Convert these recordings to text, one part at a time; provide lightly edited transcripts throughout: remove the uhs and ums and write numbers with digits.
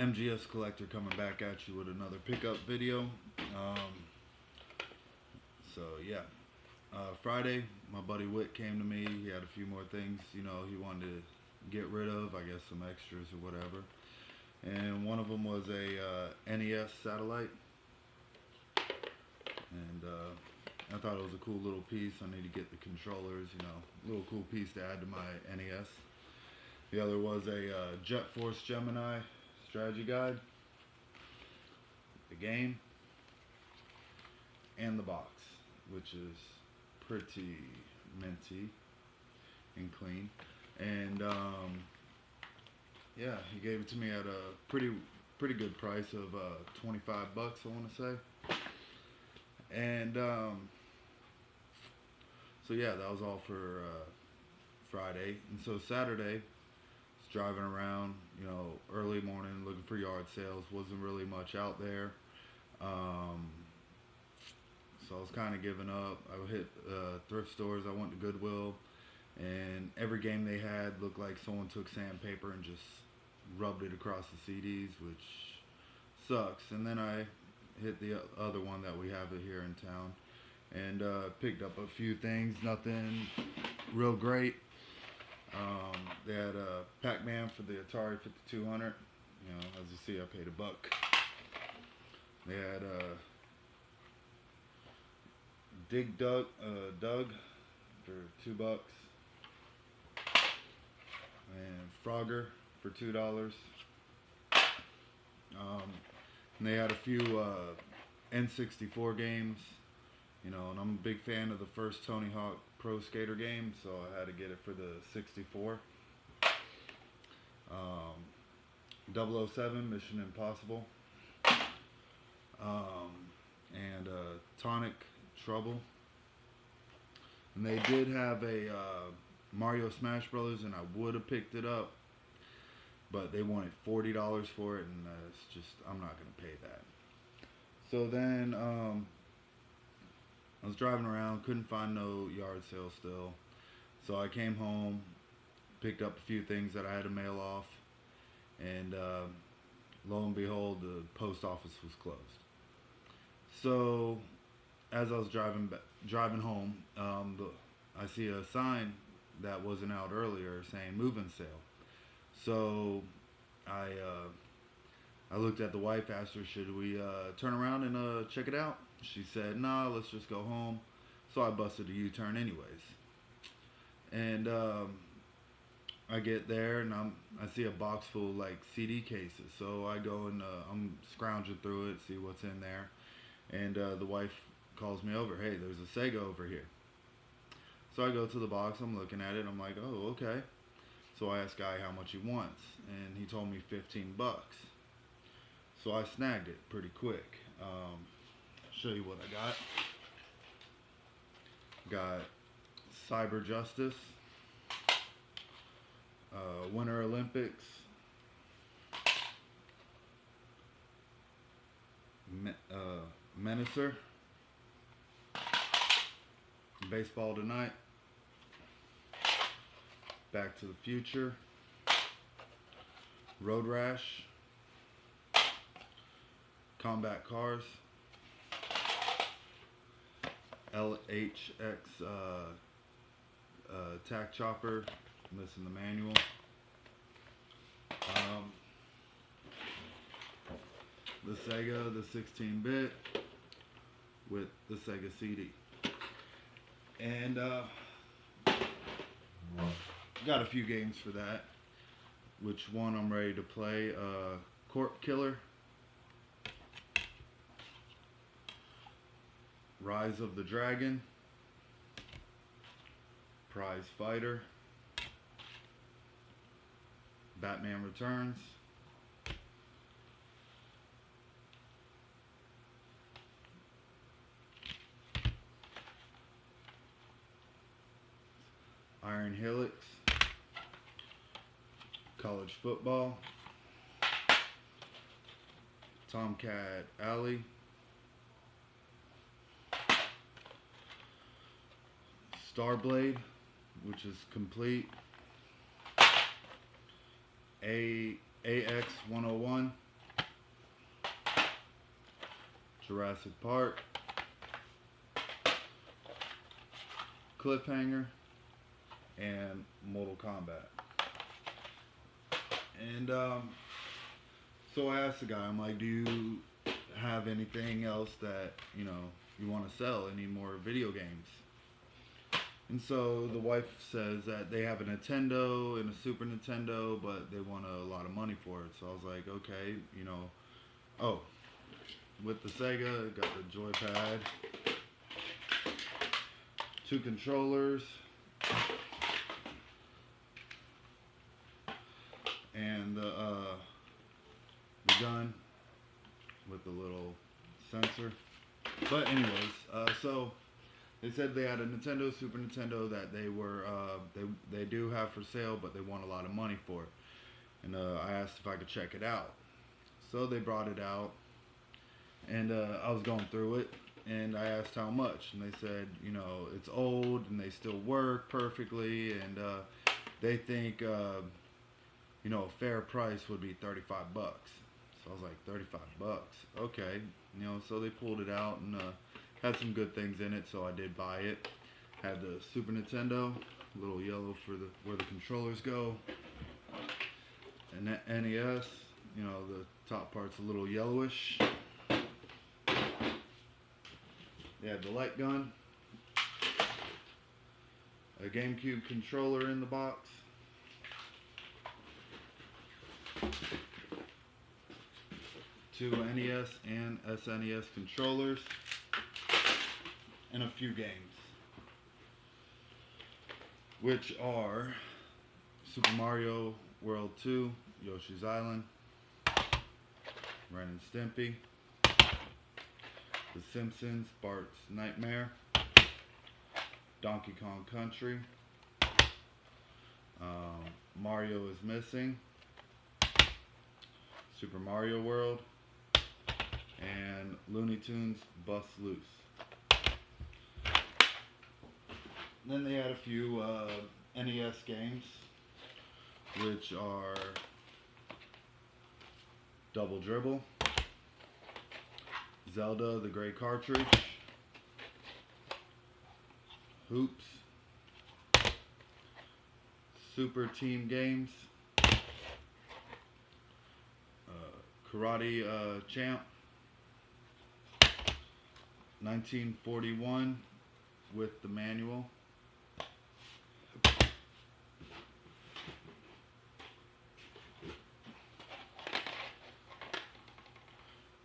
MGS Collector coming back at you with another pickup video. So yeah, Friday, my buddy Witt came to me. He had a few more things, he wanted to get rid of, I guess some extras or whatever. And one of them was a NES satellite. And I thought it was a cool little piece. I need to get the controllers, a little cool piece to add to my NES. The other was a Jet Force Gemini strategy guide, the game, and the box, which is pretty minty and clean. And yeah, he gave it to me at a pretty good price of $25, I want to say. And so yeah, that was all for Friday. And so Saturday, driving around, early morning looking for yard sales. Wasn't really much out there. So I was kind of giving up. I hit thrift stores. I went to Goodwill, and every game they had looked like someone took sandpaper and just rubbed it across the CDs, which sucks. And then I hit the other one that we have here in town, and picked up a few things. Nothing real great. They had a Pac-Man for the Atari 5200. As you see, I paid $1. They had Dig Dug for $2, and Frogger for $2. And they had a few N64 games, and I'm a big fan of the first Tony Hawk Pro Skater game, so I had to get it for the 64. 007 Mission Impossible, and Tonic Trouble. And they did have a Mario Smash Brothers, and I would have picked it up, but they wanted $40 for it, and it's just, I'm not going to pay that. So then I was driving around, couldn't find no yard sale still. So I came home, picked up a few things that I had to mail off, and lo and behold, the post office was closed. So as I was driving home, I see a sign that wasn't out earlier saying move-in sale. So I looked at the wife, asked her, should we turn around and check it out? She said, nah, let's just go home. So I busted a U-turn anyways. And I get there, and I see a box full of like CD cases. So I go and I'm scrounging through it, see what's in there. And the wife calls me over, hey, there's a Sega over here. So I go to the box, I'm looking at it, I'm like, oh, okay. So I asked Guy how much he wants, and he told me $15. So I snagged it pretty quick. Show you what I got. Got Cyber Justice, Winter Olympics, Menacer, Baseball Tonight, Back to the Future, Road Rash, Combat Cars, LHX Tack Chopper, missing the manual, the Sega, the 16-bit with the Sega CD, and got a few games for that. Which one I'm ready to play? Corp Killer, Rise of the Dragon, Prize Fighter, Batman Returns, Iron Helix, College Football, Tomcat Alley, Starblade, which is complete, AX 101, Jurassic Park, Cliffhanger, and Mortal Kombat. And so I asked the guy, I'm like, do you have anything else that, you know, you want to sell? Any more video games? And so the wife says that they have a Nintendo and a Super Nintendo, but they want a lot of money for it. So I was like, okay, you know, oh, with the Sega, got the joypad, 2 controllers, and the gun with the little sensor. But anyways, so they said they had a Nintendo, Super Nintendo that they were they do have for sale, but they want a lot of money for it. And I asked if I could check it out. So they brought it out, and I was going through it, and I asked how much, and they said, you know, it's old and they still work perfectly, and they think you know, a fair price would be 35 bucks. So I was like, 35 bucks, okay, you know. So they pulled it out and had some good things in it, so I did buy it. Had the Super Nintendo, a little yellow for the where the controllers go, and that NES, you know, the top part's a little yellowish. They had the light gun, a GameCube controller in the box, two NES and SNES controllers, and a few games, which are Super Mario World 2, Yoshi's Island, Ren and Stimpy, The Simpsons, Bart's Nightmare, Donkey Kong Country, Mario is Missing, Super Mario World, and Looney Tunes Bust Loose. Then they had a few NES games, which are Double Dribble, Zelda the Great Cartridge, Hoops, Super Team Games, Karate Champ, 1941 with the manual,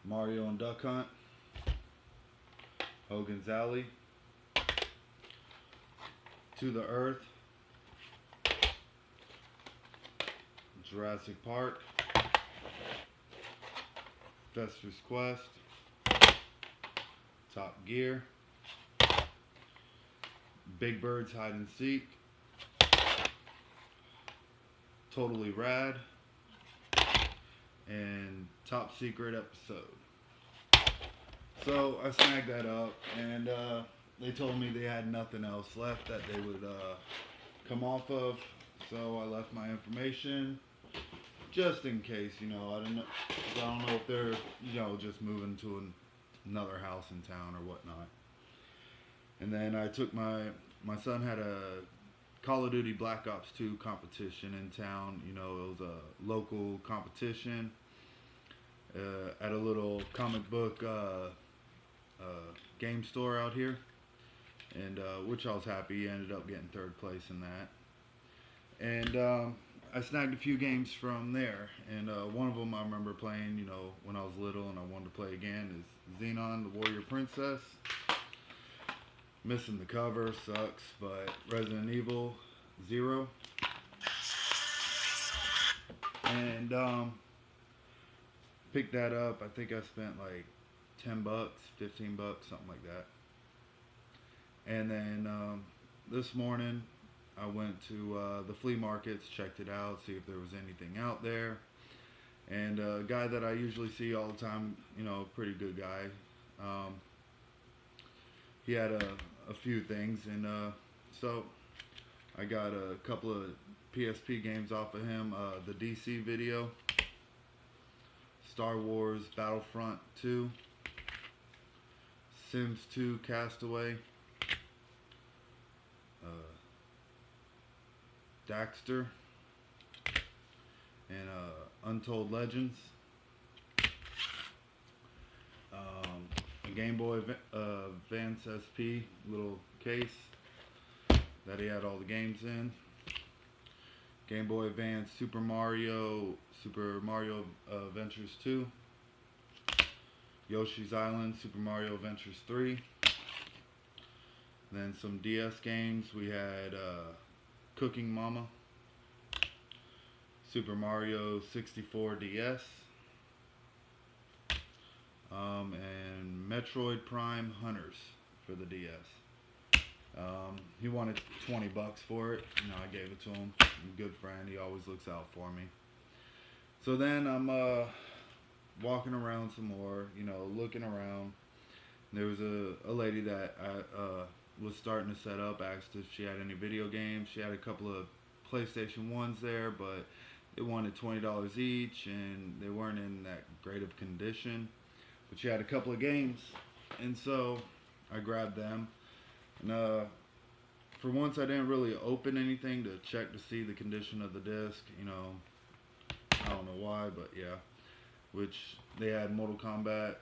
Mario and Duck Hunt, Hogan's Alley, To the Earth, Jurassic Park, Fester's Quest, Top Gear, Big Bird's Hide and Seek, Totally Rad, and Top Secret Episode. So I snagged that up, and they told me they had nothing else left that they would come off of. So I left my information just in case, you know. I don't know if they're, you know, just moving to another house in town or whatnot. And then I took my son had a Call of Duty Black Ops 2 competition in town. You know, it was a local competition at a little comic book game store out here, and which I was happy. He ended up getting 3rd place in that. And I snagged a few games from there, and one of them I remember playing, you know, when I was little and I wanted to play again, is Xenon the Warrior Princess. Missing the cover, sucks, but Resident Evil 0. And picked that up. I think I spent like 10 bucks, 15 bucks, something like that. And then this morning I went to the flea markets, checked it out, see if there was anything out there. And a guy that I usually see all the time, you know, pretty good guy. He had a few things, and so I got a couple of PSP games off of him. The DC video, Star Wars Battlefront 2, Sims 2 Castaway, Daxter, and Untold Legends. A Game Boy Advance SP little case that he had all the games in. Game Boy Advance Super Mario Adventures 2. Yoshi's Island Super Mario Adventures 3. Then some DS games. We had Cooking Mama, Super Mario 64 DS, and Metroid Prime Hunters for the DS. He wanted 20 bucks for it. You know, I gave it to him. I'm a good friend. He always looks out for me. So then I'm walking around some more, you know, looking around. There was a lady that I was starting to set up, asked if she had any video games. She had a couple of PlayStation 1s there, but they wanted $20 each, and they weren't in that great of condition. But she had a couple of games, and so I grabbed them. And for once, I didn't really open anything to check to see the condition of the disc. You know, I don't know why, but yeah. Which they had Mortal Kombat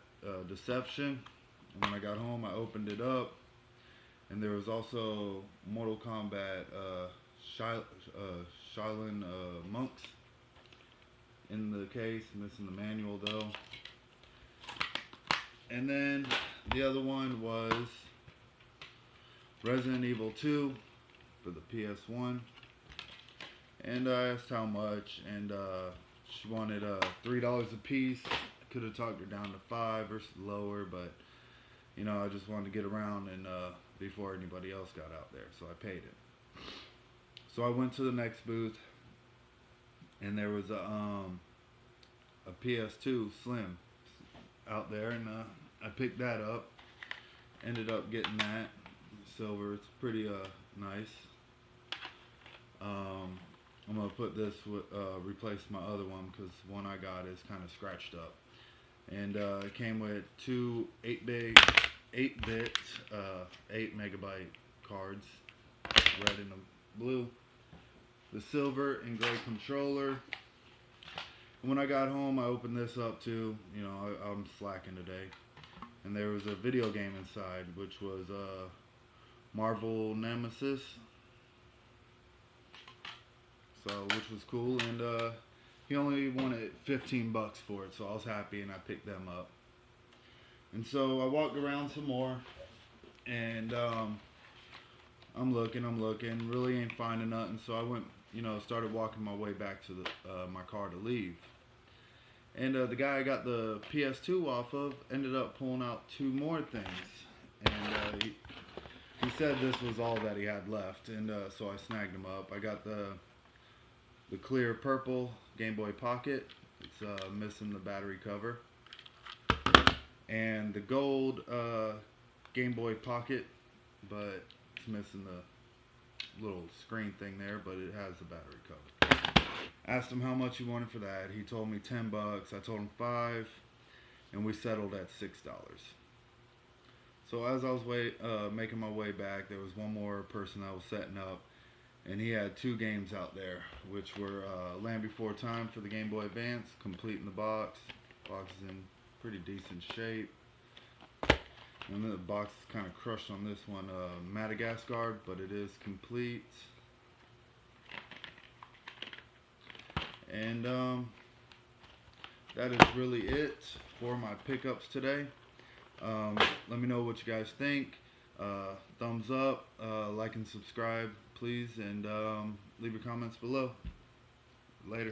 Deception. And when I got home, I opened it up, and there was also Mortal Kombat Shaolin Monks in the case, missing the manual though. And then the other one was Resident Evil 2 for the PS1. And I asked how much, and she wanted $3 a piece. Could have talked her down to $5 or lower, but you know, I just wanted to get around and before anybody else got out there, so I paid it. So I went to the next booth, and there was a PS2 Slim out there, and I picked that up. Ended up getting that silver. It's pretty nice. I'm gonna put this replace my other one because one I got is kind of scratched up. And it came with two 8-bit 8 megabyte cards, red and blue, the silver and gray controller. And when I got home, I opened this up too. You know, I'm slacking today, and there was a video game inside, which was Marvel Nemesis. So, which was cool, and he only wanted 15 bucks for it, so I was happy, and I picked them up. And so I walked around some more, and I'm looking, really ain't finding nothing. So I went, you know, started walking my way back to my car to leave. And the guy I got the PS2 off of ended up pulling out two more things, and he said this was all that he had left, and so I snagged him up. I got the clear purple Game Boy Pocket. It's missing the battery cover. And the gold Game Boy Pocket, but it's missing the little screen thing there, but it has the battery cover. Asked him how much he wanted for that. He told me 10 bucks. I told him 5, and we settled at $6. So as I was making my way back, there was one more person I was setting up, and he had two games out there, which were Land Before Time for the Game Boy Advance, complete in the box. Box is in pretty decent shape. And then the box is kind of crushed on this one, Madagascar, but it is complete. And that is really it for my pickups today. Let me know what you guys think. Thumbs up, like and subscribe, please, and leave your comments below. Later.